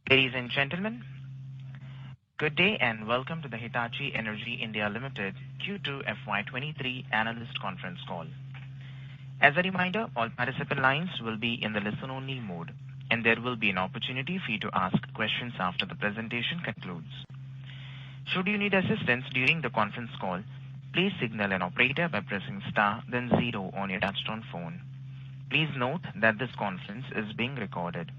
Ladies and gentlemen, good day and welcome to the Hitachi Energy India Limited Q2 FY23 Analyst Conference Call. As a reminder, all participant lines will be in the listen-only mode, and there will be an opportunity for you to ask questions after the presentation concludes. Should you need assistance during the conference call, please signal an operator by pressing star then 0 on your touchtone phone. Please note that this conference is being recorded.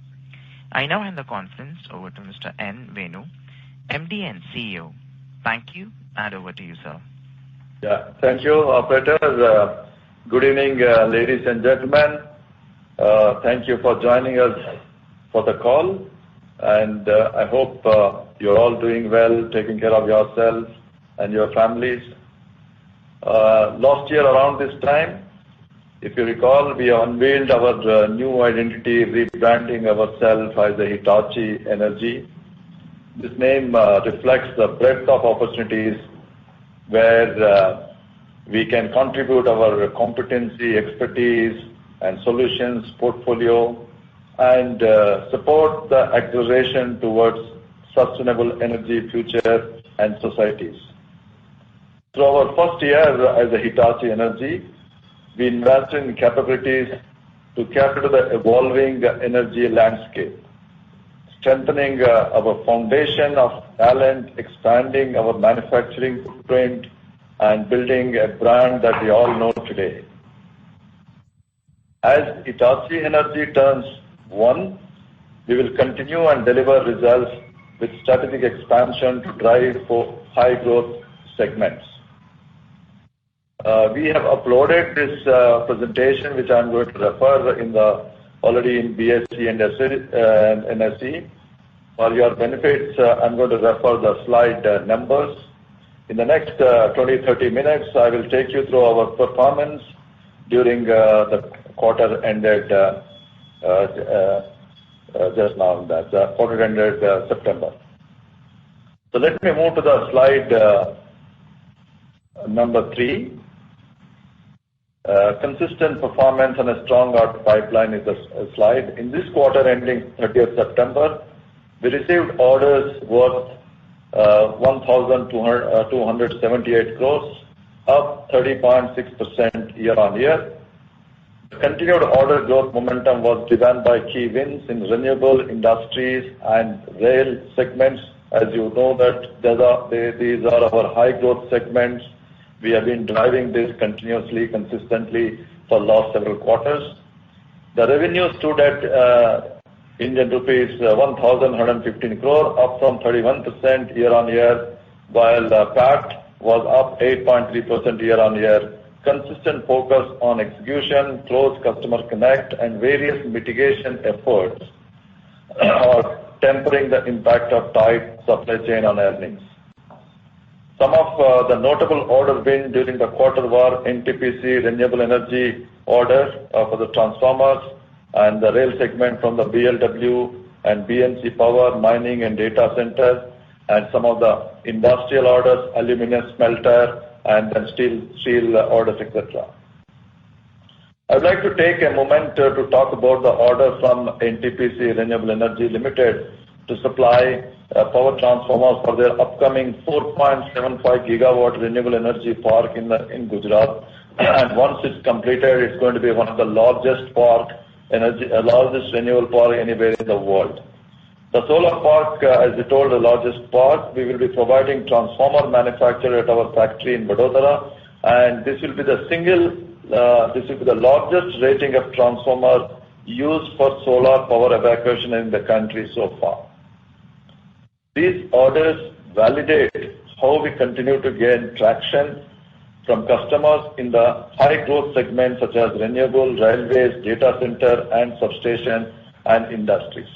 I now hand the conference over to Mr. N. Venu, MD and CEO. Thank you, and over to you, sir. Yeah, thank you, operator. Good evening, ladies and gentlemen. Thank you for joining us for the call, and I hope you're all doing well, taking care of yourselves and your families. Last year around this time, if you recall, we unveiled our new identity, rebranding ourselves as the Hitachi Energy. This name reflects the breadth of opportunities where we can contribute our competency, expertise, and solutions portfolio and support the acceleration towards sustainable energy future and societies. Through our first year as a Hitachi Energy, we invested in capabilities to cater the evolving energy landscape, strengthening our foundation of talent, expanding our manufacturing footprint, and building a brand that we all know today. As Hitachi Energy turns one, we will continue and deliver results with strategic expansion to drive for high growth segments. We have uploaded this presentation, which I'm going to refer already in BSE and NSE. For your benefits, I'm going to refer the slide numbers. In the next 20-30 minutes, I will take you through our performance during the quarter ended just now, the quarter ended September. So let me move to the slide number 3. Consistent performance and a strong order pipeline is the slide. In this quarter ending 30th September, we received orders worth 1,278 crores, up 30.6% year-on-year. The continued order growth momentum was driven by key wins in renewable industries and rail segments. As you know that these are our high growth segments. We have been driving this continuously, consistently for last several quarters. The revenue stood at Indian rupees 1,115 crore, up from 31% year-on-year, while PAT was up 8.3% year-on-year. Consistent focus on execution, close customer connect, and various mitigation efforts are tempering the impact of tight supply chain on earnings. Some of the notable order wins during the quarter were NTPC renewable energy order for the transformers and the rail segment from the BLW and BNC Power, mining and data centers, and some of the industrial orders, aluminum smelter, and then steel orders, etc. I would like to take a moment to talk about the order from NTPC Renewable Energy Limited to supply power transformers for their upcoming 4.75 gigawatt renewable energy park in Gujarat. And once it's completed, it's going to be one of the largest renewable park anywhere in the world. The solar park, as we told, the largest park, we will be providing transformer manufacture at our factory in Vadodara, and this will be the largest rating of transformer used for solar power evacuation in the country so far. These orders validate how we continue to gain traction from customers in the high growth segments such as renewable, railways, data center, and substation and industries.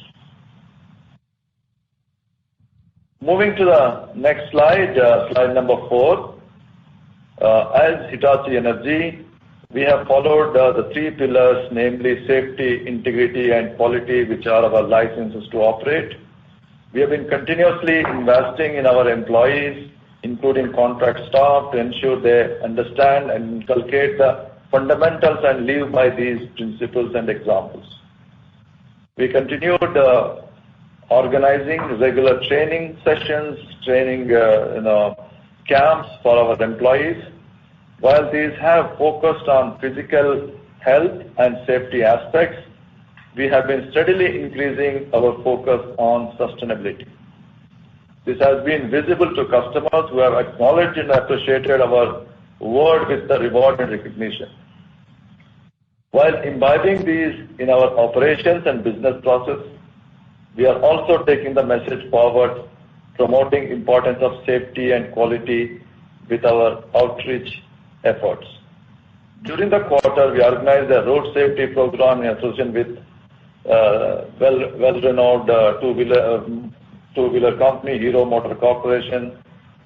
Moving to the next slide, slide number 4. As Hitachi Energy, we have followed the 3 pillars, namely safety, integrity, and quality, which are our licenses to operate. We have been continuously investing in our employees, including contract staff, to ensure they understand and inculcate the fundamentals and live by these principles and examples. We continued organizing regular training sessions, training camps for our employees. While these have focused on physical health and safety aspects, we have been steadily increasing our focus on sustainability. This has been visible to customers who have acknowledged and appreciated our work with the reward and recognition. While imbibing these in our operations and business process, we are also taking the message forward, promoting importance of safety and quality with our outreach efforts. During the quarter, we organized a road safety program in association with well-renowned two-wheeler company, Hero Motor Corporation,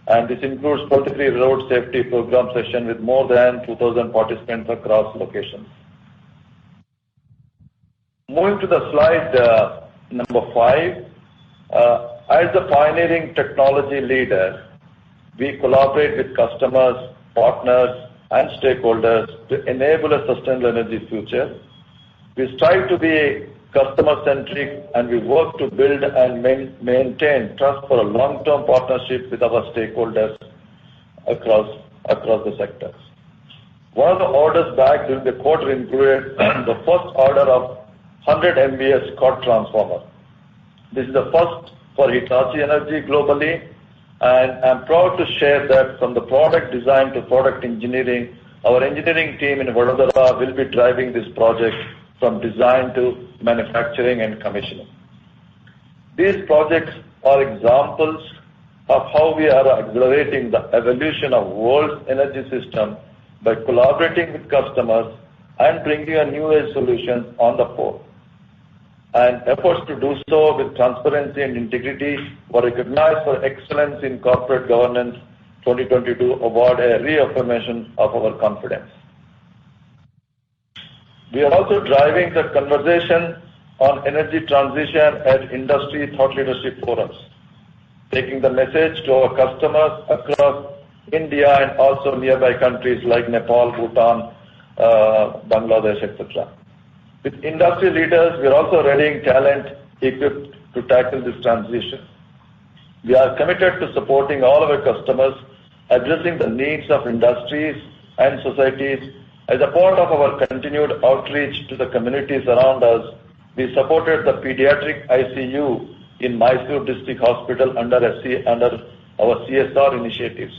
and this includes 23 road safety program sessions with more than 2,000 participants across locations. Moving to the slide number 5, as the pioneering technology leader, we collaborate with customers, partners, and stakeholders to enable a sustainable energy future. We strive to be customer-centric, and we work to build and maintain trust for a long-term partnership with our stakeholders across the sectors. One of the orders back during the quarter included the first order of 100 MVA Scott transformer. This is the first for Hitachi Energy globally, and I'm proud to share that from the product design to product engineering, our engineering team in Vadodara will be driving this project from design to manufacturing and commissioning. These projects are examples of how we are accelerating the evolution of world's energy system by collaborating with customers and bringing a new age solutions on the fore. And efforts to do so with transparency and integrity were recognized for excellence in corporate governance 2022 award, a reaffirmation of our confidence. We are also driving the conversation on energy transition at industry thought leadership forums, taking the message to our customers across India and also nearby countries like Nepal, Bhutan, Bangladesh, etc. With industry leaders, we are also readying talent equipped to tackle this transition. We are committed to supporting all our customers, addressing the needs of industries and societies. As a part of our continued outreach to the communities around us, we supported the pediatric ICU in Mysore District Hospital under our CSR initiatives,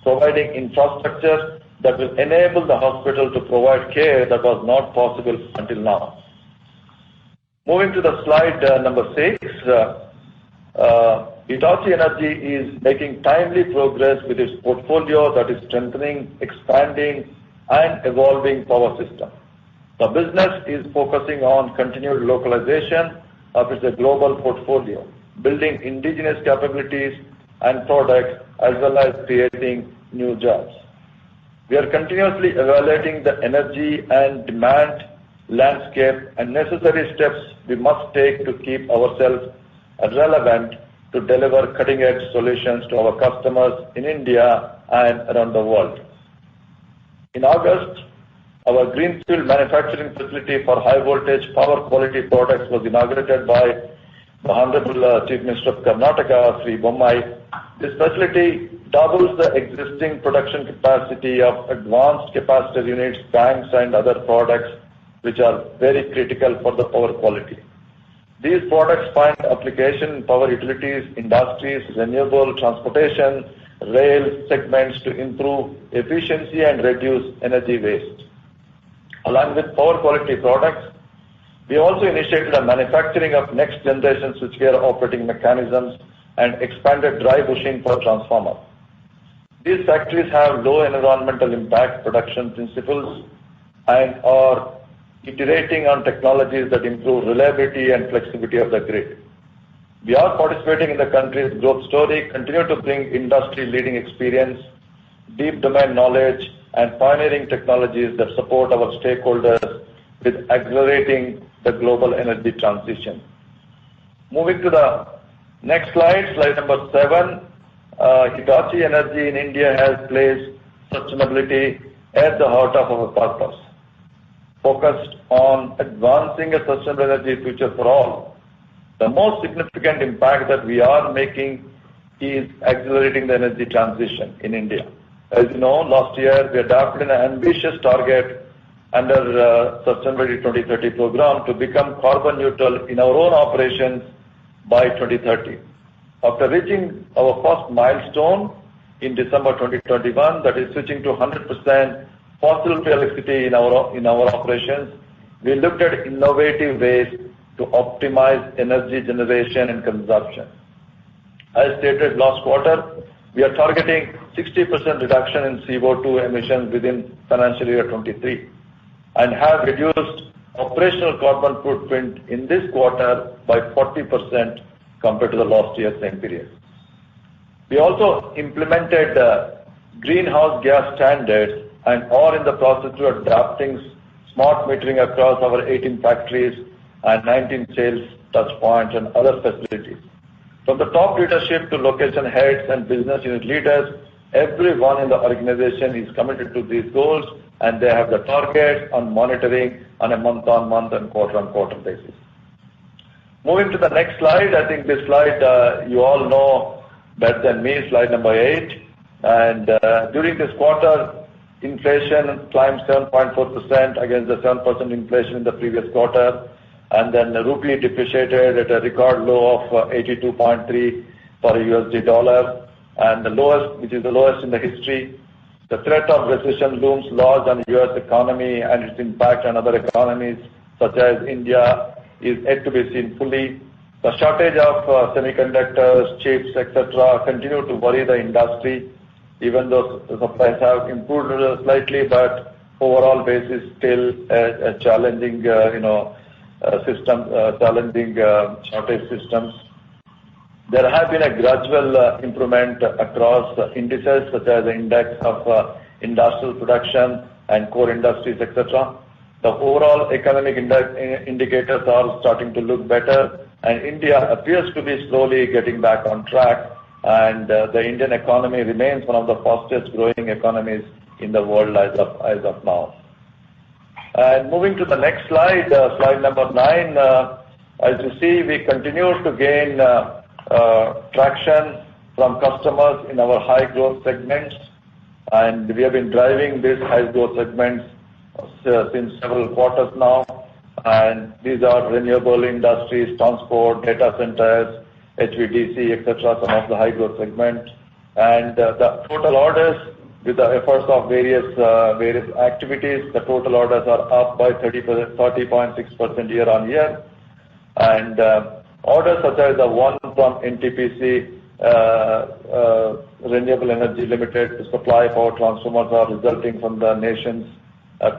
providing infrastructure that will enable the hospital to provide care that was not possible until now. Moving to the slide number 6, Hitachi Energy is making timely progress with its portfolio that is strengthening, expanding, and evolving power system. The business is focusing on continued localization of its global portfolio, building indigenous capabilities and products, as well as creating new jobs. We are continuously evaluating the energy and demand landscape and necessary steps we must take to keep ourselves relevant to deliver cutting-edge solutions to our customers in India and around the world. In August, our greenfield manufacturing facility for high-voltage power quality products was inaugurated by the Honorable Chief Minister of Karnataka, Sri Bommai. This facility doubles the existing production capacity of advanced capacitor units, banks, and other products which are very critical for the power quality. These products find application in power utilities, industries, renewable, transportation, rail segments to improve efficiency and reduce energy waste. Along with power quality products, we also initiated a manufacturing of next generation switchgear operating mechanisms and expanded dry bushing for transformers. These factories have low environmental impact production principles and are iterating on technologies that improve reliability and flexibility of the grid. We are participating in the country's growth story, continue to bring industry-leading experience, deep domain knowledge, and pioneering technologies that support our stakeholders with accelerating the global energy transition. Moving to the next slide, slide number 7. Hitachi Energy in India has placed sustainability at the heart of our purpose, focused on advancing a sustainable energy future for all. The most significant impact that we are making is accelerating the energy transition in India. As you know, last year we adopted an ambitious target under Sustainability 2030 program to become carbon neutral in our own operations by 2030. After reaching our first milestone in December 2021, that is switching to 100% fossil-free electricity in our operations, we looked at innovative ways to optimize energy generation and consumption. As stated last quarter, we are targeting 60% reduction in CO2 emissions within financial year 23 and have reduced operational carbon footprint in this quarter by 40% compared to the last year same period. We also implemented greenhouse gas standards and are in the process of adapting smart metering across our 18 factories and 19 sales touchpoints and other facilities. From the top leadership to location heads and business unit leaders, everyone in the organization is committed to these goals, and they have the targets on monitoring on a month-on-month and quarter-on-quarter basis. Moving to the next slide, I think this slide you all know better than me, slide number 8. And during this quarter, inflation climbed 7.4% against the 7% inflation in the previous quarter. And then the rupee depreciated at a record low of 82.3 for a USD dollar, and the lowest, which is the lowest in the history. The threat of recession looms large on the U.S. economy, and its impact on other economies such as India is yet to be seen fully. The shortage of semiconductors, chips, etc., continue to worry the industry, even though the supplies have improved slightly, but overall basis still a challenging, shortage systems. There have been a gradual improvement across indices such as the index of industrial production and core industries, etc. The overall economic indicators are starting to look better, and India appears to be slowly getting back on track, and the Indian economy remains one of the fastest growing economies in the world as of now. And moving to the next slide, slide number 9, as you see, we continue to gain traction from customers in our high growth segments, and we have been driving these high growth segments since several quarters now. And these are renewable industries, transport, data centers, HVDC, etc., some of the high growth segments. And the total orders, with the efforts of various activities, the total orders are up by 30.6% year on year. And orders such as the one from NTPC Renewable Energy Limited to supply power transformers are resulting from the nation's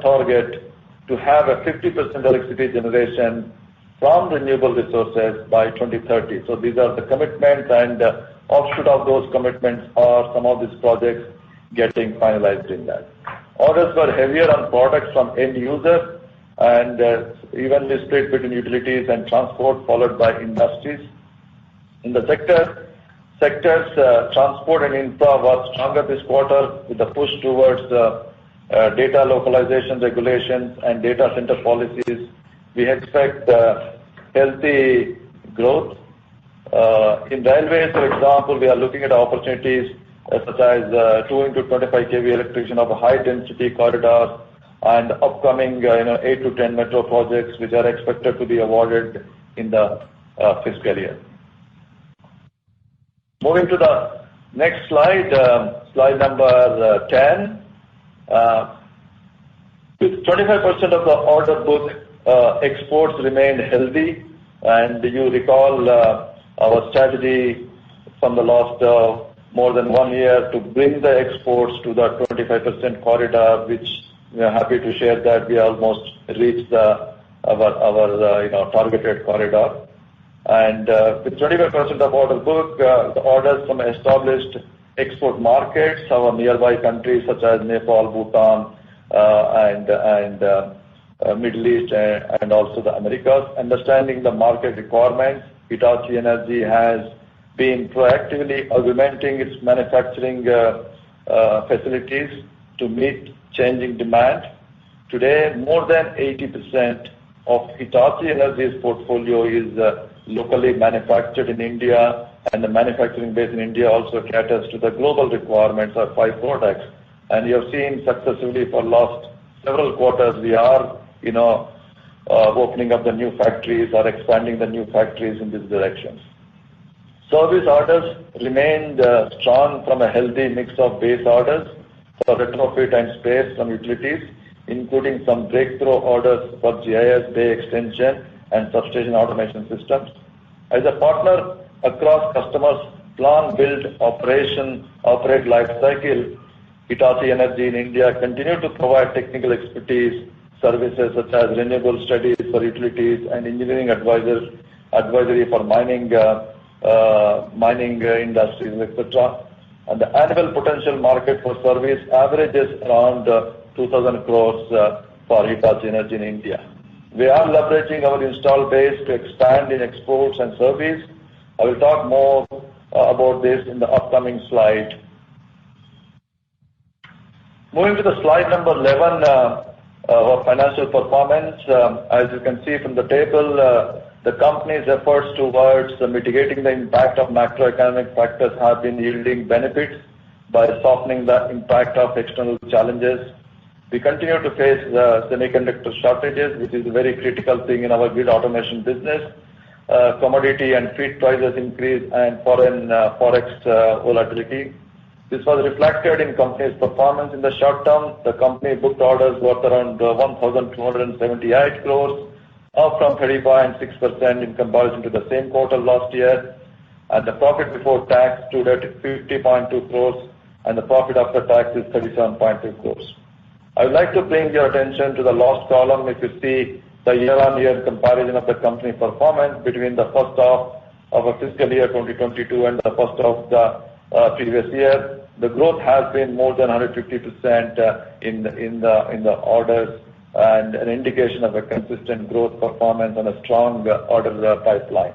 target to have a 50% electricity generation from renewable resources by 2030. So these are the commitments, and offshoot of those commitments are some of these projects getting finalized in that. Orders were heavier on products from end users and evenly split between utilities and transport, followed by industries. In the sectors, transport and infra was stronger this quarter with the push towards data localization regulations and data center policies. We expect healthy growth. In railways, for example, we are looking at opportunities such as 2 into 25 kV electrification of a high-density corridor and upcoming 8 to 10 metro projects which are expected to be awarded in the fiscal year. Moving to the next slide, slide number 10. With 25% of the order book, exports remained healthy, and you recall our strategy from the last more than 1 year to bring the exports to the 25% corridor, which we are happy to share that we almost reached our targeted corridor. And with 25% of order book, the orders from established export markets, our nearby countries such as Nepal, Bhutan, and Middle East, and also the Americas. Understanding the market requirements, Hitachi Energy has been proactively augmenting its manufacturing facilities to meet changing demand. Today, more than 80% of Hitachi Energy's portfolio is locally manufactured in India, and the manufacturing base in India also caters to the global requirements of 5 products. And you have seen successively for last several quarters, we are, opening up the new factories or expanding the new factories in this direction. Service orders remained strong from a healthy mix of base orders for retrofit and spares from utilities, including some breakthrough orders for GIS bay extension and substation automation systems. As a partner across customers' plan, build, operate life cycle, Hitachi Energy in India continued to provide technical expertise services such as renewable studies for utilities and engineering advisory for mining industries, etc. And the annual potential market for service averages around 2,000 crores for Hitachi Energy in India. We are leveraging our install base to expand in exports and service. I will talk more about this in the upcoming slide. Moving to the slide number 11, our financial performance. As you can see from the table, the company's efforts towards mitigating the impact of macroeconomic factors have been yielding benefits by softening the impact of external challenges. We continue to face semiconductor shortages, which is a very critical thing in our grid automation business. Commodity and feed prices increase and foreign forex volatility. This was reflected in company's performance in the short term. The company booked orders worth around 1,278 crores, up from 35.6% in comparison to the same quarter last year. And the profit before tax stood at 50.2 crores, and the profit after tax is 37.2 crores. I would like to bring your attention to the last column. If you see the year-on-year comparison of the company performance between the first half of a fiscal year 2022 and the first half of the previous year, the growth has been more than 150% in the orders, and an indication of a consistent growth performance and a strong order pipeline.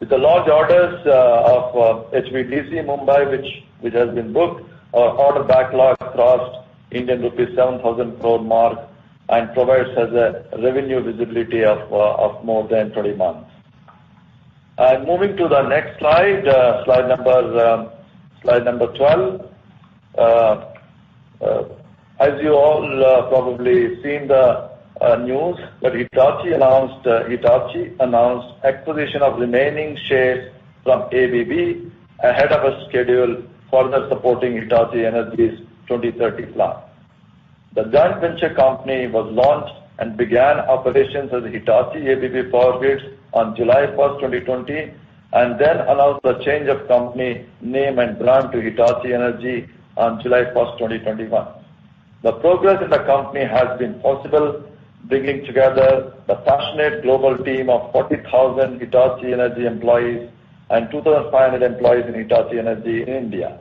With the large orders of HVDC Mumbai, which has been booked, our order backlog crossed Indian rupees 7,000 crore mark and provides us a revenue visibility of more than 20 months. And moving to the next slide, slide number 12. As you all probably seen the news, that Hitachi announced acquisition of remaining shares from ABB ahead of a schedule, further supporting Hitachi Energy's 2030 plan. The joint venture company was launched and began operations as Hitachi ABB Power Grids on July 1st, 2020, and then announced the change of company name and brand to Hitachi Energy on July 1st, 2021. The progress in the company has been possible, bringing together the passionate global team of 40,000 Hitachi Energy employees and 2,500 employees in Hitachi Energy in India.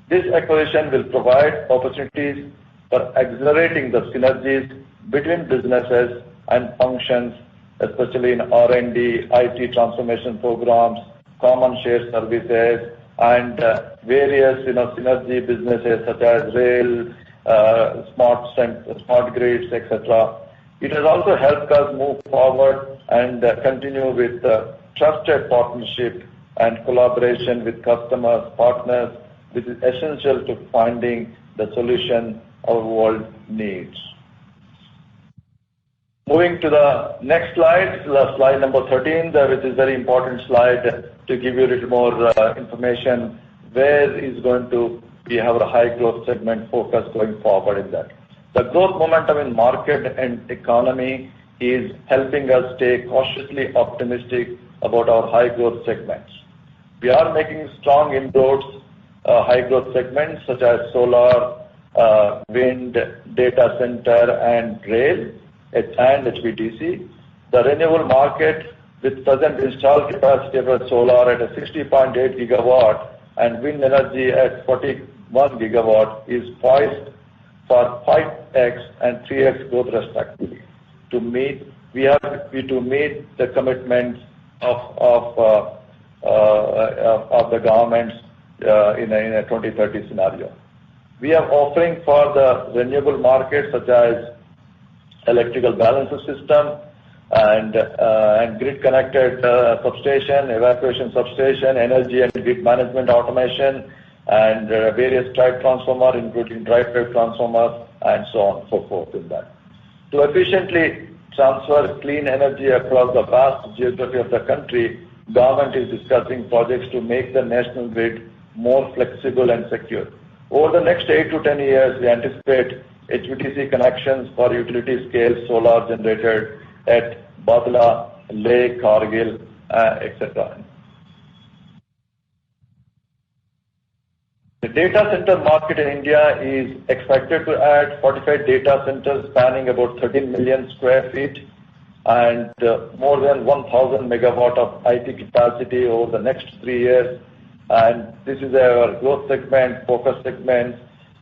This acquisition will provide opportunities for accelerating the synergies between businesses and functions, especially in R&D, IT transformation programs, common shared services, and various synergy businesses such as rail, smart grids, etc. It has also helped us move forward and continue with trusted partnership and collaboration with customers, partners, which is essential to finding the solution our world needs. Moving to the next slide, slide number 13, which is a very important slide to give you a little more information where is going to be our high growth segment focus going forward in that. The growth momentum in market and economy is helping us stay cautiously optimistic about our high growth segments. We are making strong inroads, high growth segments such as solar, wind, data center, and rail, and HVDC. The renewable market, with present installed capacity of solar at a 60.8 gigawatt and wind energy at 41 gigawatt, is poised for 5x and 3x growth respectively. We have to meet the commitments of the governments in a 2030 scenario. We are offering for the renewable market such as electrical balancer system, and grid-connected substation, evacuation substation, energy and grid management automation, and various type transformer, including drive-type transformers, and so on and so forth in that. To efficiently transfer clean energy across the vast geography of the country, government is discussing projects to make the national grid more flexible and secure. Over the next 8 to 10 years, we anticipate HVDC connections for utility-scale solar generated at Badla, Leh, Kargil, etc. The data center market in India is expected to add 45 data centers spanning about 13 million square feet and more than 1,000 megawatt of IT capacity over the next 3 years. And this is our growth segment, focus segment.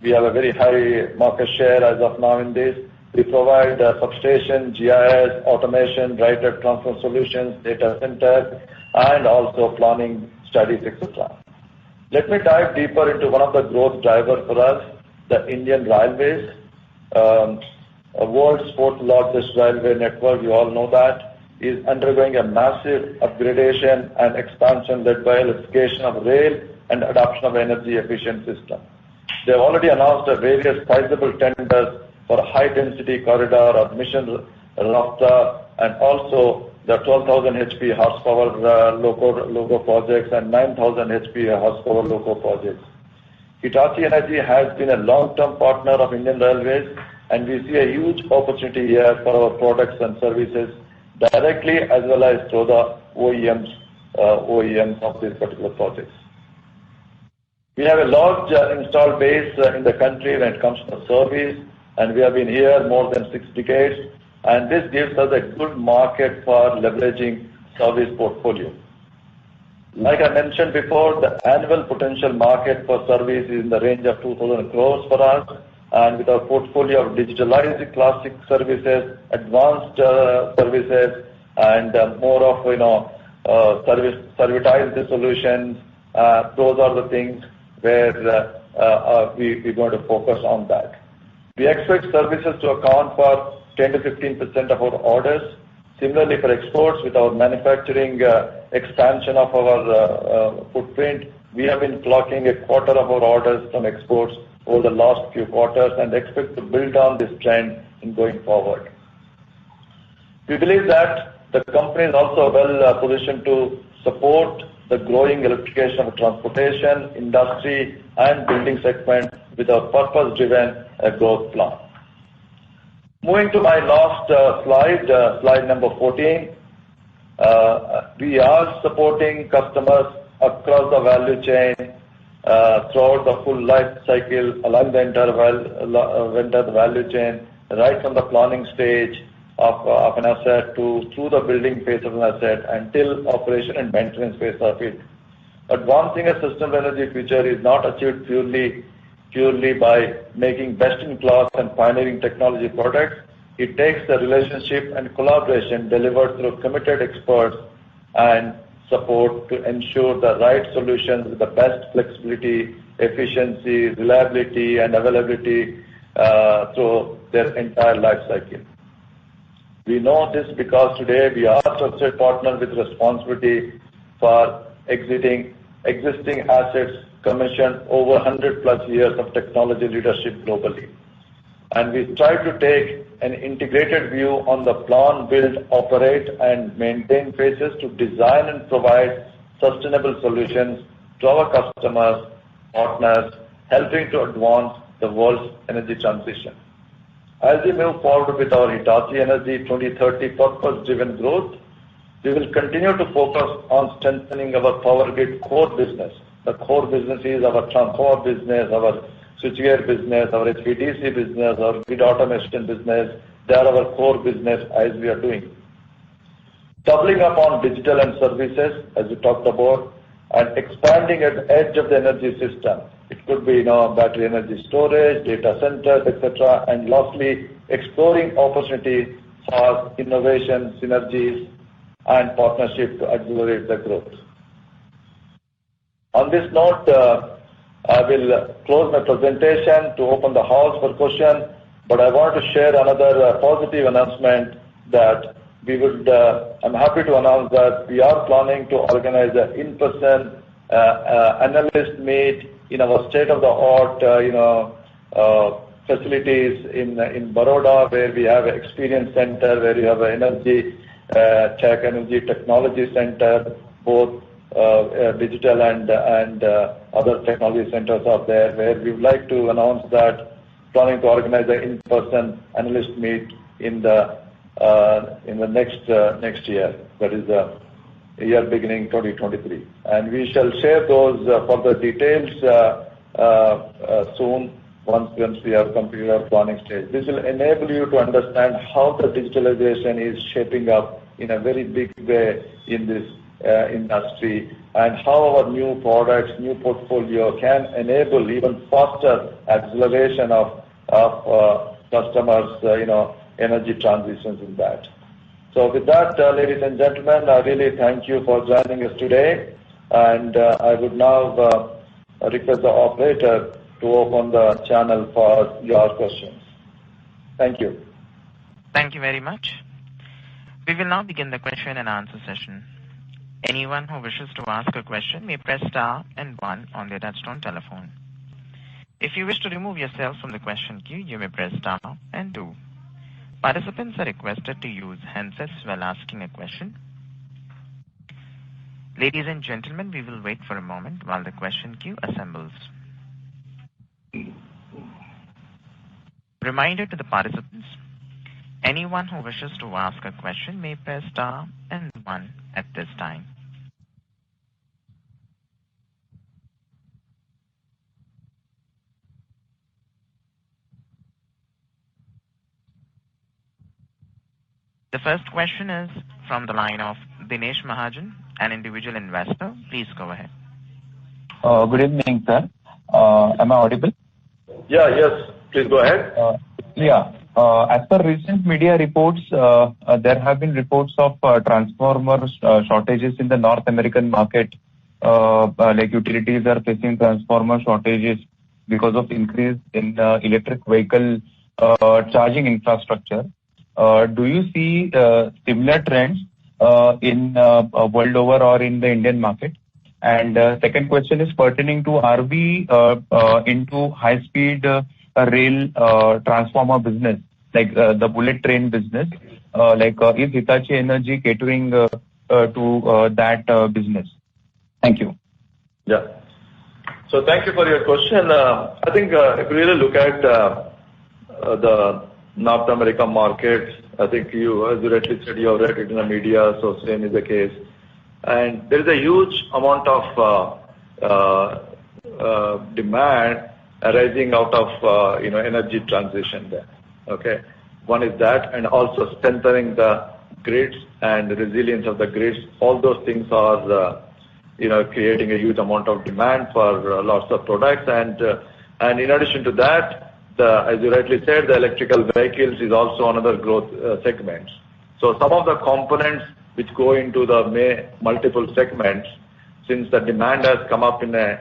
We have a very high market share as of now in this. We provide substation, GIS, automation, drive-type transfer solutions, data center, and also planning studies, etc. Let me dive deeper into one of the growth drivers for us, the Indian Railways, a world's fourth largest railway network, you all know that, is undergoing a massive upgradation and expansion led by electrification of rail and adoption of energy efficient system. They have already announced various sizable tenders for a high-density corridor of Mission Rafta and also the 12,000 HP horsepower loco projects and 9,000 HP horsepower loco projects. Hitachi Energy has been a long-term partner of Indian Railways, and we see a huge opportunity here for our products and services directly as well as through the OEMs of these particular projects. We have a large installed base in the country when it comes to service, and we have been here more than 6 decades, and this gives us a good market for leveraging service portfolio. Like I mentioned before, the annual potential market for service is in the range of 2,000 crores for us, and with our portfolio of digitalized classic services, advanced services, and more of servitized solutions, those are the things where we're going to focus on that. We expect services to account for 10 to 15% of our orders. Similarly, for exports, with our manufacturing expansion of our footprint, we have been clocking a quarter of our orders from exports over the last few quarters and expect to build on this trend in going forward. We believe that the company is also well positioned to support the growing electrification of transportation, industry, and building segment with a purpose-driven growth plan. Moving to my last slide number 14. We are supporting customers across the value chain throughout the full life cycle, along the entire value chain, right from the planning stage of an asset through the building phase of an asset until operation and maintenance phase of it. Advancing a sustainable energy future is not achieved purely by making best-in-class and pioneering technology products. It takes the relationship and collaboration delivered through committed experts and support to ensure the right solutions with the best flexibility, efficiency, reliability, and availability through their entire life cycle. We know this because today we are a trusted partner with responsibility for existing assets commissioned over 100 plus years of technology leadership globally. And we try to take an integrated view on the plan, build, operate, and maintain phases to design and provide sustainable solutions to our customers, partners, helping to advance the world's energy transition. As we move forward with our Hitachi Energy 2030 purpose-driven growth, we will continue to focus on strengthening our power grid core business. The core business is our transformer business, our switchgear business, our HVDC business, our grid automation business. They are our core business as we are doing. Doubling up on digital and services, as we talked about, and expanding at the edge of the energy system. It could be battery energy storage, data centers, etc. And lastly, exploring opportunities for innovation, synergies, and partnership to accelerate the growth. On this note, I will close my presentation to open the house for questions, but I want to share another positive announcement that I'm happy to announce that we are planning to organize an in-person analyst meet in our state-of-the-art, facilities in Baroda, where we have an experience center, where we have an energy technology center, both digital and other technology centers are there, where we would like to announce that planning to organize an in-person analyst meet in the next year, that is the year beginning 2023. And we shall share those further details soon once we have completed our planning stage. This will enable you to understand how the digitalization is shaping up in a very big way in this industry, and how our new products, new portfolio can enable even faster acceleration of customers, energy transitions in that. So with that, ladies and gentlemen, I really thank you for joining us today, and I would now request the operator to open the channel for your questions. Thank you. Thank you very much. We will now begin the question and answer session. Anyone who wishes to ask a question may press star and 1 on their touchtone telephone. If you wish to remove yourself from the question queue, you may press star and 2. Participants are requested to use handsets while asking a question. Ladies and gentlemen, we will wait for a moment while the question queue assembles. Reminder to the participants, anyone who wishes to ask a question may press star and 1 at this time. The first question is from the line of Dinesh Mahajan, an individual investor. Please go ahead. Good evening, sir. Am I audible? Yes, please go ahead. As per recent media reports, there have been reports of transformer shortages in the North American market. Like utilities are facing transformer shortages because of increase in electric vehicle charging infrastructure. Do you see similar trends in world over or in the Indian market? And second question is pertaining to, are we into high-speed rail transformer business, like the bullet train business? Is Hitachi Energy catering to that business? Thank you. Yeah. So thank you for your question. I think if you really look at the North America market, I think as you rightly said, you have read it in the media, so same is the case. And there is a huge amount of demand arising out of energy transition there. Okay, one is that, and also strengthening the grids and the resilience of the grids. All those things are creating a huge amount of demand for lots of products, and in addition to that, as you rightly said, the electrical vehicles is also another growth segment. So some of the components which go into the multiple segments, since the demand has come up in a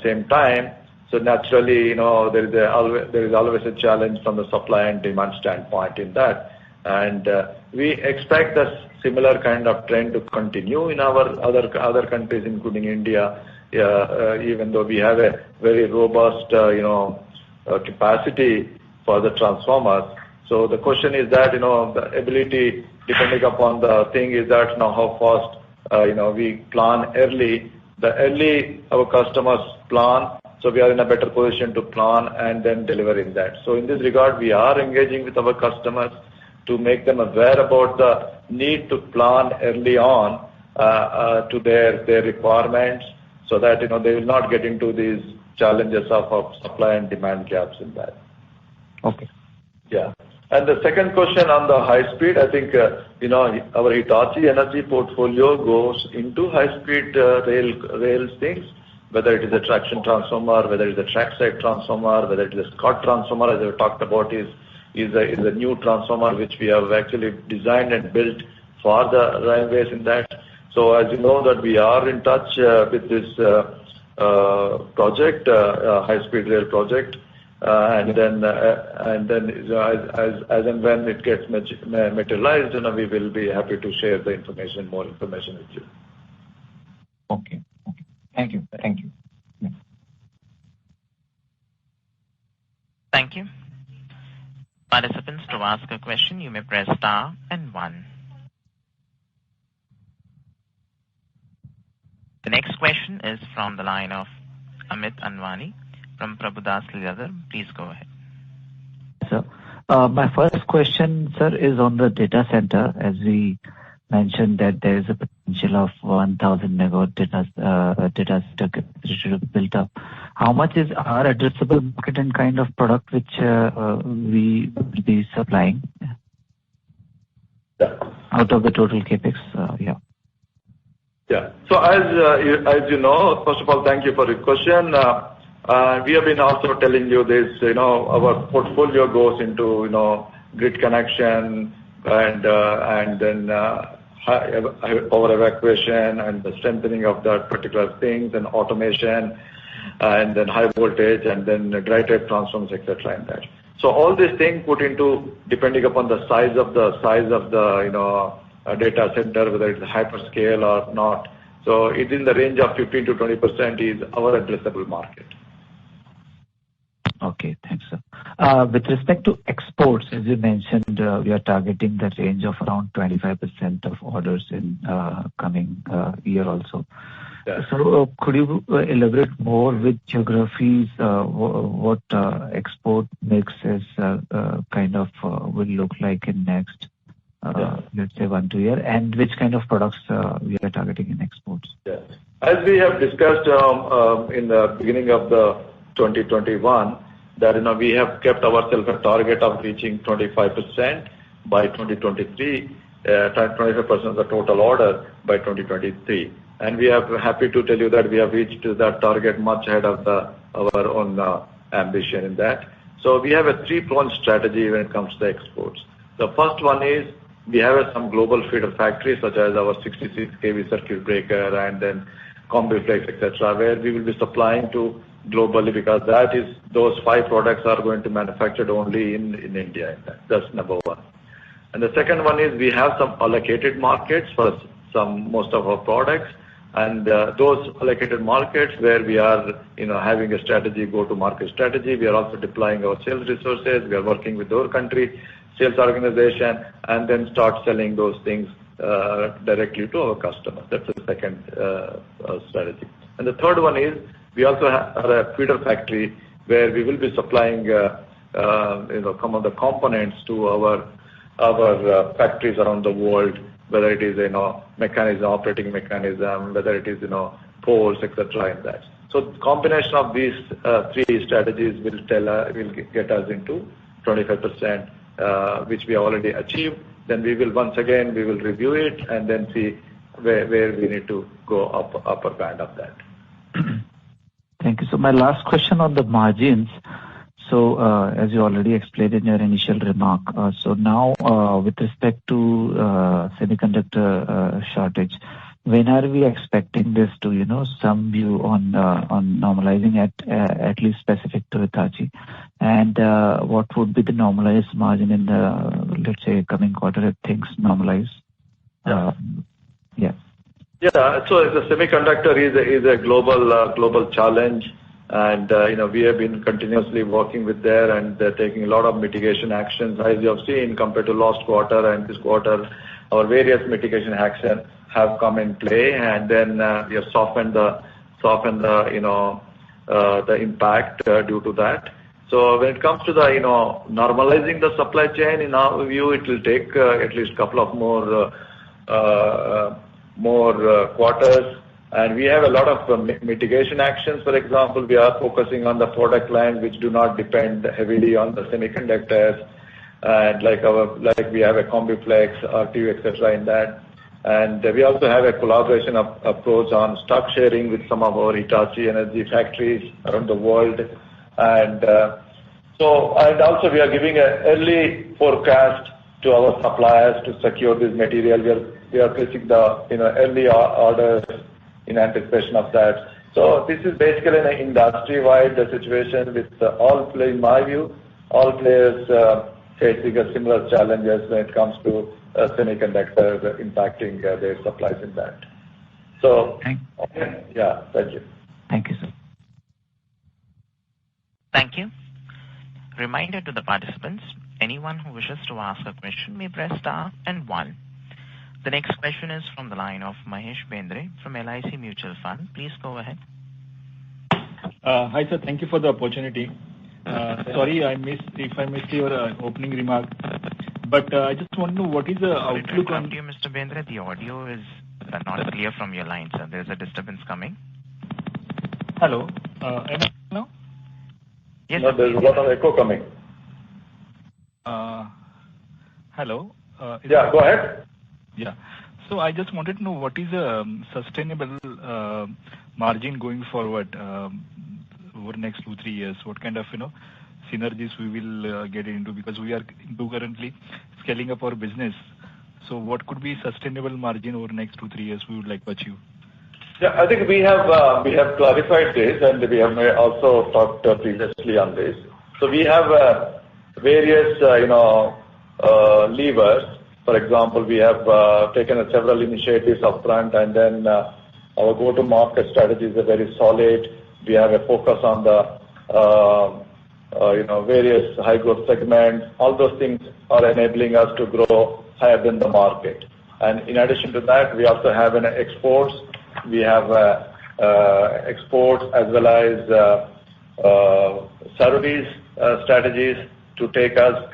same time, so naturally, there is always a challenge from the supply and demand standpoint in that. And we expect the similar kind of trend to continue in our other countries, including India, even though we have a very robust, capacity for the transformers. So the question is that, the ability, depending upon the thing, is that how fast, we plan early. The early our customers plan, so we are in a better position to plan and then deliver in that. So in this regard, we are engaging with our customers to make them aware about the need to plan early on to their requirements, so that they will not get into these challenges of supply and demand gaps in that. Okay. Yeah. And the second question on the high speed, I think our Hitachi Energy portfolio goes into high speed rail things, whether it is a traction transformer, whether it is a trackside transformer, whether it is a Scott transformer, as I talked about, is a new transformer which we have actually designed and built for the railways in that. So as you know that we are in touch with this project, high speed rail project, Then as and when it gets materialized, we will be happy to share the information, more information with you. Okay. Thank you. Yeah. Thank you. Participants, to ask a question, you may press star and 1. The next question is from the line of Amit Anwani from Prabhudas Lilladher. Please go ahead. Sir, my first question, sir, is on the data center. As we mentioned that there is a potential of 1,000 megawatt data center capacity built up. How much is our addressable market and kind of product which we will be supplying out of the total capex? Yeah. So as you know, first of all, thank you for the question. We have been also telling you this, our portfolio goes into, grid connection and then power evacuation and the strengthening of that particular things and automation and then high voltage and then dry type transformers, etc. in that. So all these things put into, depending upon the size of the data center, whether it's hyperscale or not. So it's in the range of 15 to 20% is our addressable market. Okay, thanks, sir. With respect to exports, as you mentioned, we are targeting the range of around 25% of orders in coming year also. Yeah. So could you elaborate more with geographies, what export mix is kind of will look like in next, let's say 1-2 year, and which kind of products we are targeting in exports? Yes. As we have discussed in the beginning of the 2021, that we have kept ourselves a target of reaching 25% by 2023, 25% of the total order by 2023. And we are happy to tell you that we have reached that target much ahead of our own ambition in that. So we have a 3-pronged strategy when it comes to exports. The first one is we have some global feeder factories such as our 66 kV circuit breaker and then Combiflex, etc., where we will be supplying to globally because those 5 products are going to be manufactured only in India. That's number one. And the second one is we have some allocated markets for most of our products, and those allocated markets where we are having a strategy, go-to-market strategy. We are also deploying our sales resources. We are working with our country sales organization and then start selling those things directly to our customers. That's the second strategy. And the third one is we also have a feeder factory where we will be supplying some of the components to our factories around the world, whether it is mechanism, operating mechanism, whether it is poles, etc. in that. So combination of these 3 strategies will get us into 25%, which we already achieved. Then we will once again review it and then see where we need to go upper band of that. Thank you. So my last question on the margins. So as you already explained in your initial remark, so now with respect to semiconductor shortage, when are we expecting this to some view on normalizing at least specific to Hitachi, and what would be the normalized margin in the let's say coming quarter if things normalize? So the semiconductor is a global challenge. And we have been continuously working with there and taking a lot of mitigation actions. As you have seen, compared to last quarter and this quarter, our various mitigation actions have come in play, and then we have softened the impact due to that. So when it comes to the normalizing the supply chain, in our view, it will take at least a couple of more quarters. And we have a lot of mitigation actions. For example, we are focusing on the product line which do not depend heavily on the semiconductors, and like we have a Combiflex, RTU, etc. in that. And we also have a collaboration approach on stock sharing with some of our Hitachi Energy factories around the world. And also we are giving an early forecast to our suppliers to secure this material. We are placing the early orders in anticipation of that. So this is basically an industry-wide situation with in my view, all players facing a similar challenges when it comes to semiconductors impacting their supplies in that. So, yeah, thank you. Thank you, sir. Thank you. Reminder to the participants, anyone who wishes to ask a question may press star and 1. The next question is from the line of Mahesh Bendre from LIC Mutual Fund. Please go ahead. Hi, sir. Thank you for the opportunity. Sorry, I missed your opening remark, but I just want to know what is the outlook on... you, Mr. Bendre. The audio is not clear from your line, sir. There's a disturbance coming. Hello. Am I now? Yes. No, there's a lot of echo coming. Hello. Yeah, go ahead. Yeah. So I just wanted to know what is a sustainable margin going forward over the next 2-3 years. What kind of synergies we will get into, because we are currently scaling up our business. So what could be sustainable margin over the next 2-3 years we would like to achieve? Yeah, I think we have clarified this, and we have also talked previously on this. So we have various levers. For example, we have taken several initiatives up front, and then our go-to-market strategies are very solid. We have a focus on the various high-growth segments. All those things are enabling us to grow higher than the market. And in addition to that, we also have an exports. We have exports as well as service strategies to take us,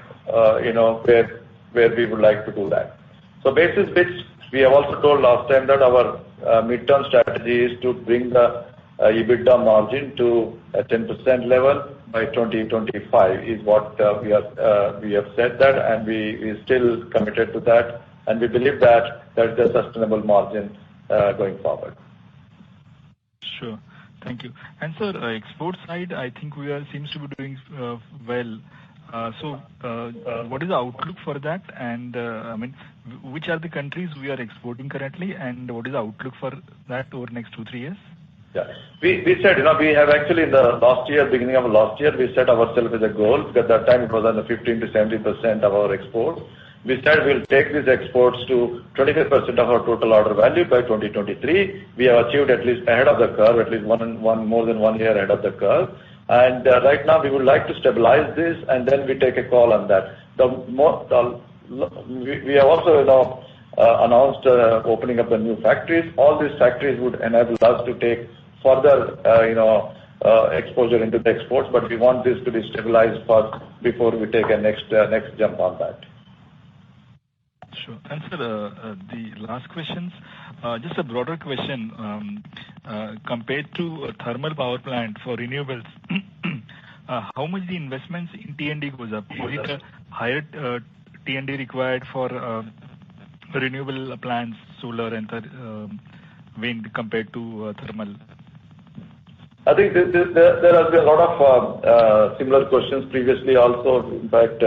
where we would like to do that. So basis which we have also told last time that our midterm strategy is to bring the EBITDA margin to a 10% level by 2025 is what we have said that, and we still committed to that, and we believe that that's a sustainable margin going forward. Sure. Thank you. And sir, export side, I think seems to be doing well. So what is the outlook for that? And which are the countries we are exporting currently, and what is the outlook for that over the next 2-3 years? Yeah. We said, we have actually in the beginning of last year, we set ourselves as a goal, because at that time it was on the 15 to 70% of our exports. We said we'll take these exports to 25% of our total order value by 2023. We have achieved at least ahead of the curve, at least more than 1 year ahead of the curve. And right now we would like to stabilize this, and then we take a call on that. We have also announced opening up the new factories. All these factories would enable us to take further exposure into the exports, but we want this to be stabilized first before we take a next jump on that. Sure. And sir, the last questions, just a broader question. Compared to a thermal power plant for renewables, how much the investments in T&D goes up? Is it a higher T&D required for renewable plants, solar and wind compared to thermal? I think there has been a lot of similar questions previously also. In fact,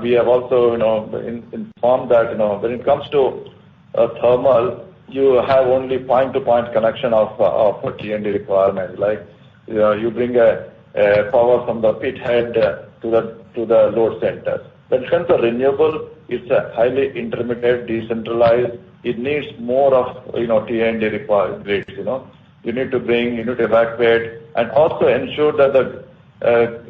we have also informed that when it comes to thermal, you have only point-to-point connection of T&D requirements. Like you bring a power from the pit head to the load center. When it comes to renewable, it's a highly intermittent, decentralized. It needs more of T&D required grids. You need to evacuate, and also ensure that the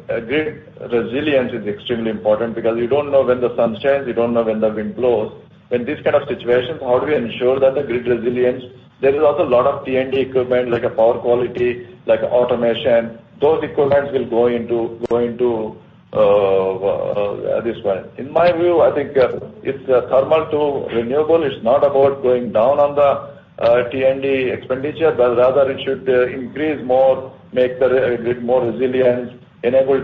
grid resilience is extremely important, because you don't know when the sun shines, you don't know when the wind blows. In these kind of situations, how do we ensure that the grid resilience? There is also a lot of T&D equipment like a power quality, like automation. Those equipments will go into this one. In my view, I think it's thermal to renewable. It's not about going down on the T&D expenditure, but rather it should increase more, make the grid more resilient, enable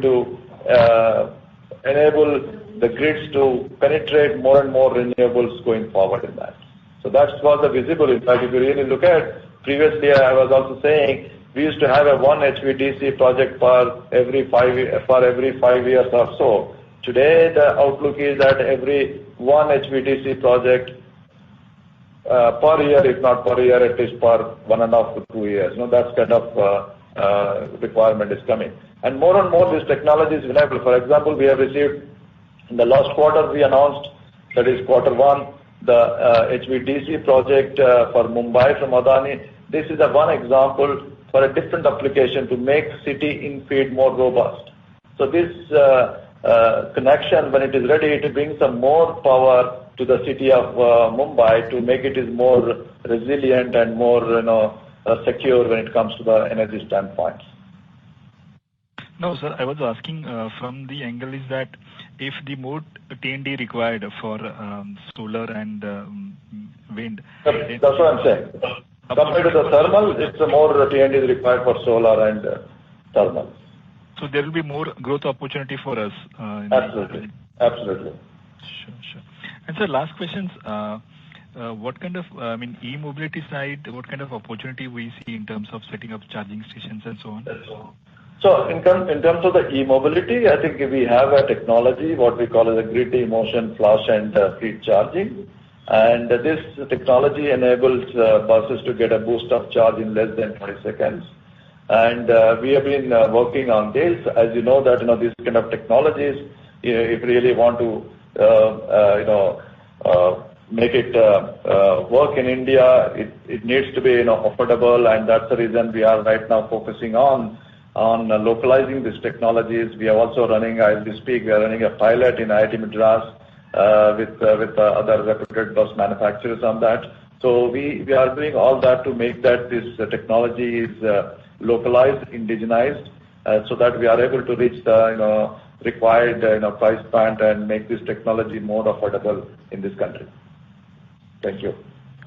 the grids to penetrate more and more renewables going forward in that. So that was the visible impact. If you really look at, previously I was also saying, we used to have a 1 HVDC project for every 5 years or so. Today the outlook is that every 1 HVDC project per year, if not per year, at least per 1.5 to 2 years. That's kind of requirement is coming. And more this technology is available. For example, we have received in the last quarter, we announced, that is Q1, the HVDC project for Mumbai from Adani. This is one example for a different application to make city in-feed more robust. So this connection, when it is ready, it brings some more power to the city of Mumbai to make it is more resilient and more secure when it comes to the energy standpoint. No, sir, I was asking from the angle is that if the more T&D required for solar and wind. That's what I'm saying. Compared to the thermal, it's more T&D is required for solar and thermal. So there will be more growth opportunity for us. Absolutely. Sure. And sir, last questions. What kind of, e-mobility side, what kind of opportunity we see in terms of setting up charging stations and so on? So in terms of the e-mobility, I think we have a technology, what we call as a grid motion flash and heat charging. And this technology enables buses to get a boost of charge in less than 20 seconds. And we have been working on this. As you know that, these kind of technologies, if you really want to, make it work in India, it needs to be, affordable. And that's the reason we are right now focusing on localizing these technologies. We are also running, as we speak, we are running a pilot in IIT Madras with other reputed bus manufacturers on that. So we are doing all that to make that this technology is localized, indigenized, so that we are able to reach the required price band and make this technology more affordable in this country. Thank you.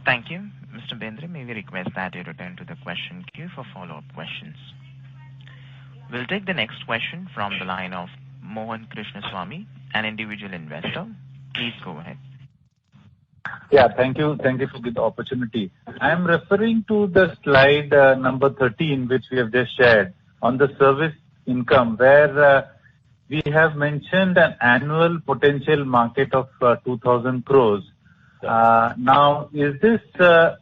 Thank you. Mr. Bendre, may we request that you return to the question queue for follow-up questions. We'll take the next question from the line of Mohan Krishnaswamy, an individual investor. Please go ahead. Yeah, thank you. Thank you for the opportunity. I am referring to the slide number 13, which we have just shared on the service income, where we have mentioned an annual potential market of 2,000 crores. Now, is this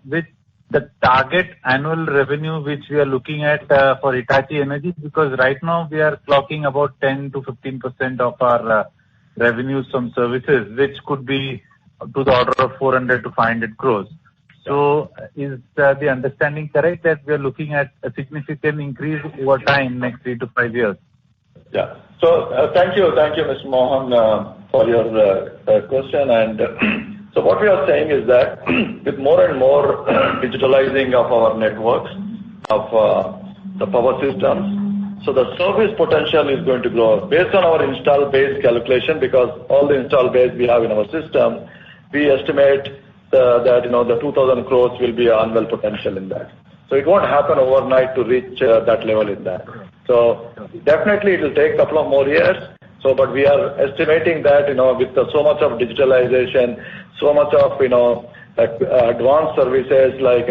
with the target annual revenue which we are looking at for Hitachi Energy? Because right now we are clocking about 10 to 15% of our revenues from services, which could be to the order of 400 to 500 crores. So is the understanding correct that we are looking at a significant increase over time, next 3 to 5 years? Yeah. So thank you, Mr. Mohan, for your question. And so what we are saying is that with more and more digitalizing of our networks, of the power systems, so the service potential is going to grow based on our install base calculation, because all the install base we have in our system, we estimate that the 2,000 crores will be annual potential in that. So it won't happen overnight to reach that level in that. So definitely it will take a couple of more years. So, but we are estimating that, with so much of digitalization, so much of, advanced services like,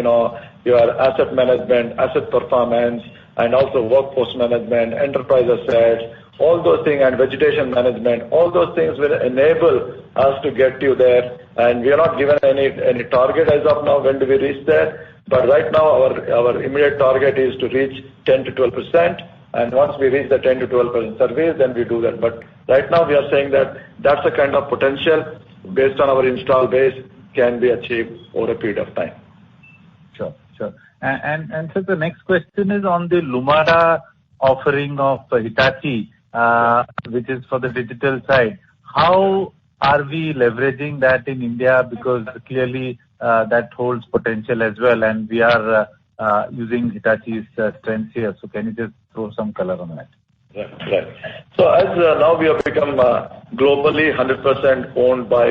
your asset management, asset performance, and also workforce management, enterprise assets, all those things, and vegetation management, all those things will enable us to get you there. And we are not given any target as of now when do we reach there. But right now our immediate target is to reach 10 to 12%. And once we reach the 10 to 12% service, then we do that. But right now we are saying that that's the kind of potential based on our install base can be achieved over a period of time. Sure. And so the next question is on the Lumada offering of Hitachi, which is for the digital side. How are we leveraging that in India? Because clearly that holds potential as well, and we are using Hitachi's strengths here. So can you just throw some color on that? Right. So as now we have become globally 100% owned by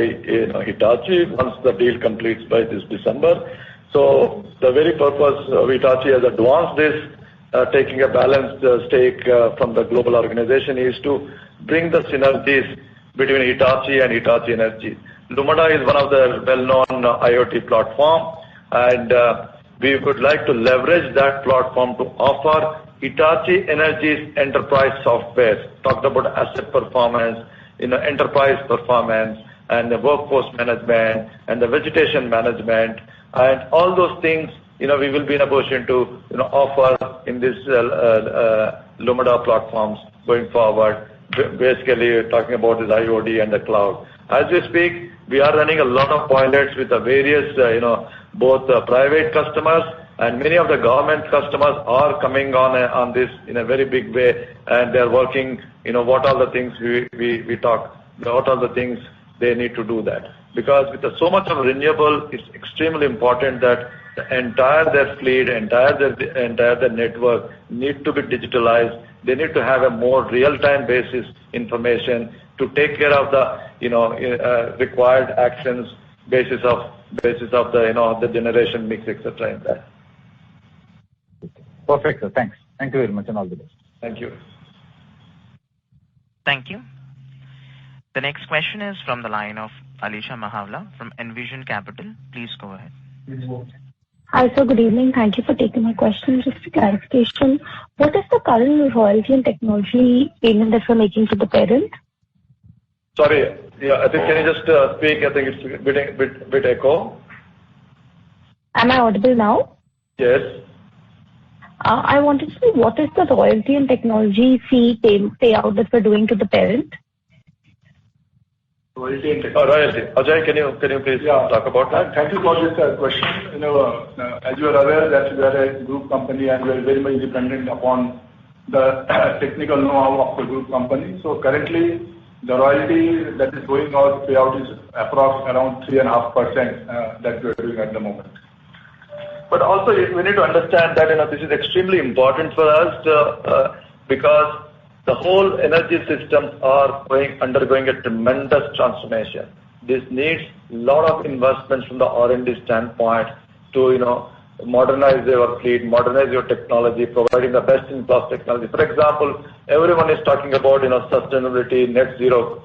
Hitachi once the deal completes by this December. So the very purpose of Hitachi has advanced this, taking a balanced stake from the global organization, is to bring the synergies between Hitachi and Hitachi Energy. Lumada is one of the well-known IoT platform, and we would like to leverage that platform to offer Hitachi Energy's enterprise software, talked about asset performance, enterprise performance, and the workforce management, and the vegetation management, And all those things, we will be in a position to, offer in this Lumada platforms going forward. Basically, talking about this IoT and the cloud. As we speak, we are running a lot of pilots with the various, both private customers and many of the government customers are coming on this in a very big way, and they are working, what are the things we talk, what are the things they need to do that. Because with so much of renewable, it's extremely important that the entire their fleet, entire their network need to be digitalized. They need to have a more real-time basis information to take care of the, required actions basis of the generation mix, etc. in that. Perfect, sir. Thanks. Thank you very much and all the best. Thank you. Thank you. The next question is from the line of Alisha Mahawla from Envision Capital. Please go ahead. Hi, sir. Good evening. Thank you for taking my question. Just a clarification. What is the current royalty and technology payment that we're making to the parent? Sorry. Yeah, I think can you just speak? I think it's a bit echo. Am I audible now? Yes. I wanted to know what is the royalty and technology fee payout that we're doing to the parent? Royalty and technology. Royalty. Ajay, can you please talk about that? Thank you for this question. As you are aware that we are a group company and we are very much dependent upon the technical know-how of the group company. So currently, the royalty that is going out payout is approximately around 3.5% that we are doing at the moment. But also we need to understand that this is extremely important for us because the whole energy systems are undergoing a tremendous transformation. This needs a lot of investments from the R&D standpoint to modernize your fleet, modernize your technology, providing the best-in-class technology. For example, everyone is talking about sustainability, net zero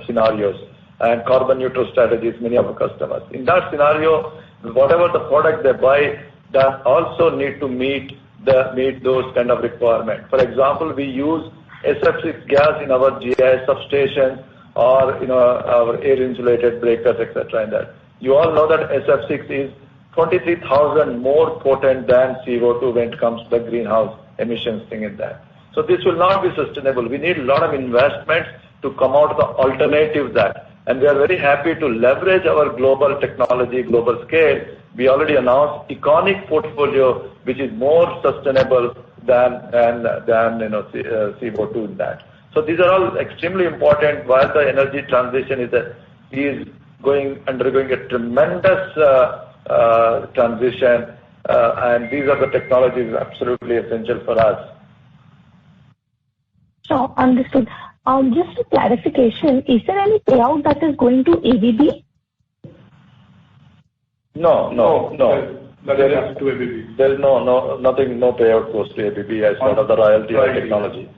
scenarios, and carbon neutral strategies. Many of the customers in that scenario, whatever the product they buy, that also need to meet those kind of requirements. For example, we use SF6 gas in our GIS substations or our air insulated breakers, etc. in that. You all know that SF6 is 23,000 more potent than CO2 when it comes to the greenhouse emissions thing in that. So this will not be sustainable. We need a lot of investments to come out of the alternative that. And we are very happy to leverage our global technology, global scale. We already announced Econic portfolio, which is more sustainable than CO2 in that. So these are all extremely important while the energy transition is undergoing a tremendous transition, and these are the technologies absolutely essential for us. So understood. Just a clarification, is there any payout that is going to ABB? No. There is to ABB. There is nothing, no payout goes to ABB as part of the royalty or technology.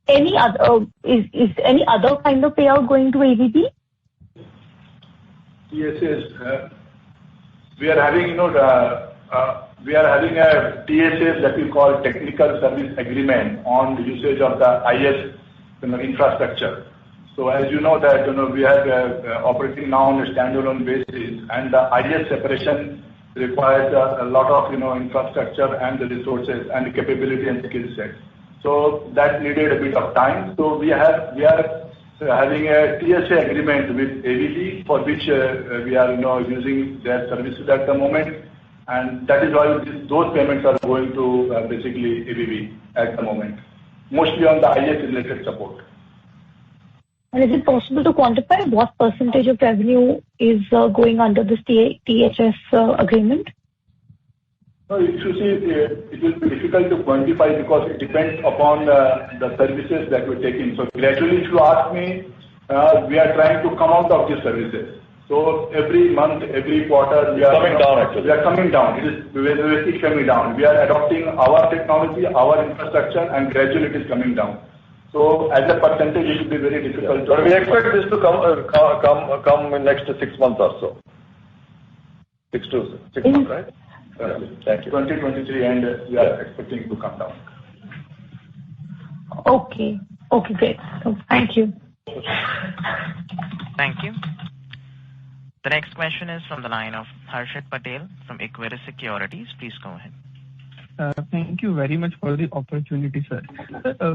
Any other is any other kind of payout going to ABB? Yes. We are having a TSA that we call Technical Service Agreement on the usage of the IS infrastructure. So as you know that we are operating now on a standalone basis, and the IS separation requires a lot of infrastructure and the resources and the capability and skill set. So that needed a bit of time. So we are having a TSA agreement with ABB for which we are using their services at the moment. And that is why those payments are going to basically ABB at the moment, mostly on the IS related support. And is it possible to quantify what percentage of revenue is going under this THS agreement? No, if you see, it will be difficult to quantify because it depends upon the services that we're taking. So gradually, if you ask me, we are trying to come out of these services. So every month, every quarter, we are coming down actually. We are coming down. It is coming down. We are adopting our technology, our infrastructure, and gradually it is coming down. So as a percentage, it will be very difficult. But we expect this to come in next 6 months or so. 6 months, right? Thank you. 2023, and we are expecting to come down. Okay, great. So, thank you. Thank you. The next question is from the line of Harshit Patel from Equirus Securities. Please go ahead. Thank you very much for the opportunity, sir.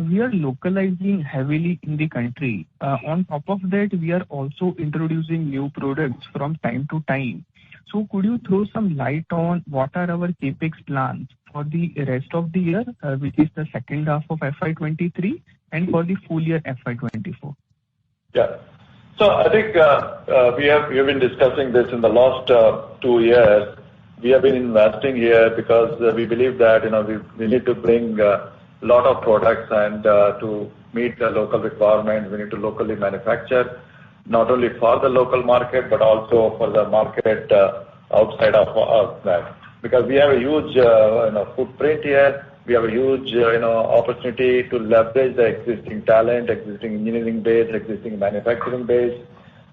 We are localizing heavily in the country. On top of that, we are also introducing new products from time to time. So could you throw some light on what are our CapEx plans for the rest of the year, which is the second half of FY23, and for the full year FY24? Yeah. So I think we have been discussing this in the last 2 years. We have been investing here because we believe that we need to bring a lot of products and to meet the local requirements, we need to locally manufacture, not only for the local market but also for the market outside of that. Because we have a huge footprint here, we have a huge opportunity to leverage the existing talent, existing engineering base, existing manufacturing base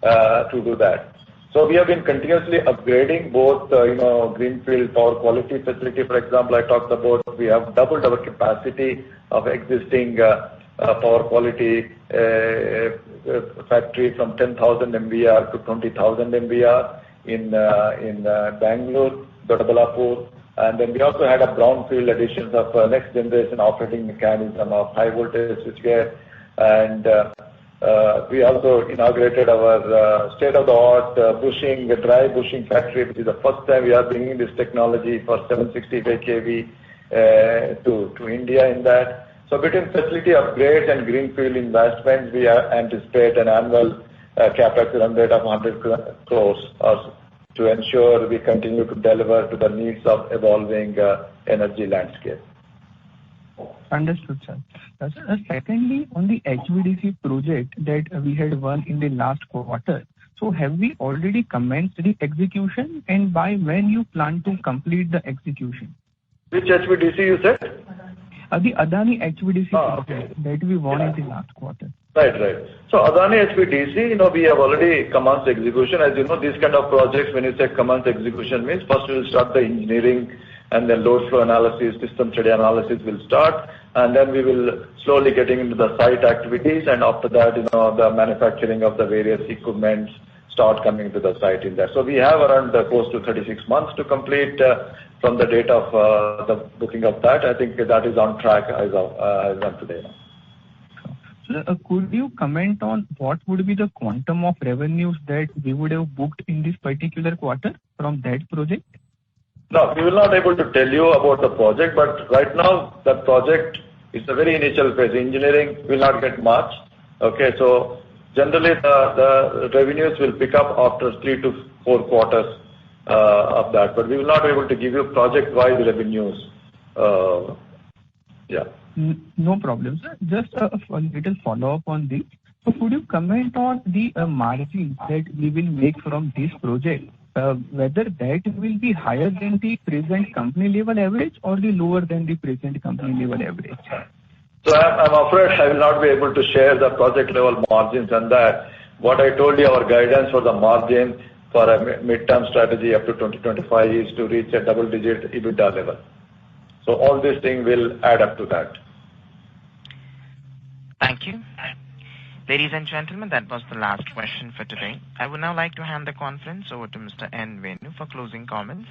to do that. So we have been continuously upgrading both, greenfield power quality facility. For example, I talked about we have doubled our capacity of existing power quality factory from 10,000 MVR to 20,000 MVR in Bangalore, Doddaballapur. And then we also had a brownfield additions of next generation operating mechanism of high voltage switchgear. And we also inaugurated our state-of-the-art dry bushing factory, which is the first time we are bringing this technology for 765 kV to India in that. So between facility upgrades and greenfield investments, we anticipate an annual capex run rate of 100 crores to ensure we continue to deliver to the needs of evolving energy landscape. Understood, sir. Secondly, on the HVDC project that we had won in the last quarter, so have we already commenced the execution, and by when you plan to complete the execution? Which HVDC you said? The Adani HVDC project that we won in the last quarter. Right. So Adani HVDC, we have already commenced execution. As you know, these kind of projects, when you say commence execution means first we will start the engineering and then load flow analysis, system study analysis will start, and then we will slowly getting into the site activities, and after that, the manufacturing of the various equipments start coming to the site in there. So we have around close to 36 months to complete from the date of the booking of that. I think that is on track as of today. So, could you comment on what would be the quantum of revenues that we would have booked in this particular quarter from that project? No, we will not able to tell you about the project, but right now the project is a very initial phase. Engineering will not get much. Okay, so generally the revenues will pick up after 3 to 4 quarters of that, but we will not be able to give you project-wise revenues. Yeah. No problem, sir. Just a little follow-up on this. So could you comment on the margins that we will make from this project? Whether that will be higher than the present company level average or the lower than the present company level average? So I'm afraid I will not be able to share the project level margins on that. What I told you, our guidance for the margin for a midterm strategy up to 2025 is to reach a double-digit EBITDA level. So all these things will add up to that. Thank you. Ladies and gentlemen, that was the last question for today. I would now like to hand the conference over to Mr. N. Venu for closing comments.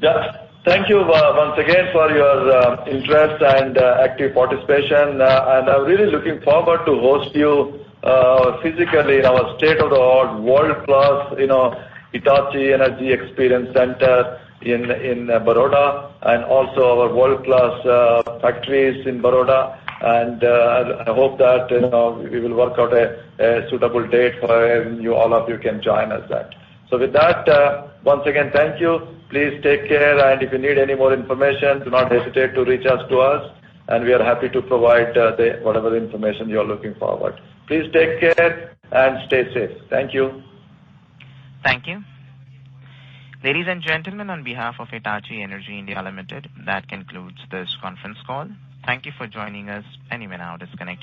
Yeah. Thank you once again for your interest and active participation. And I'm really looking forward to host you physically in our state-of-the-art, world-class, Hitachi Energy Experience Center in Baroda, and also our world-class factories in Baroda. And I hope that we will work out a suitable date for all of you can join us at. So with that, once again, thank you. Please take care, and if you need any more information, do not hesitate to reach out to us, and we are happy to provide whatever information you are looking forward. Please take care and stay safe. Thank you. Thank you. Ladies and gentlemen, on behalf of Hitachi Energy India Limited, that concludes this conference call. Thank you for joining us, and you may now disconnect.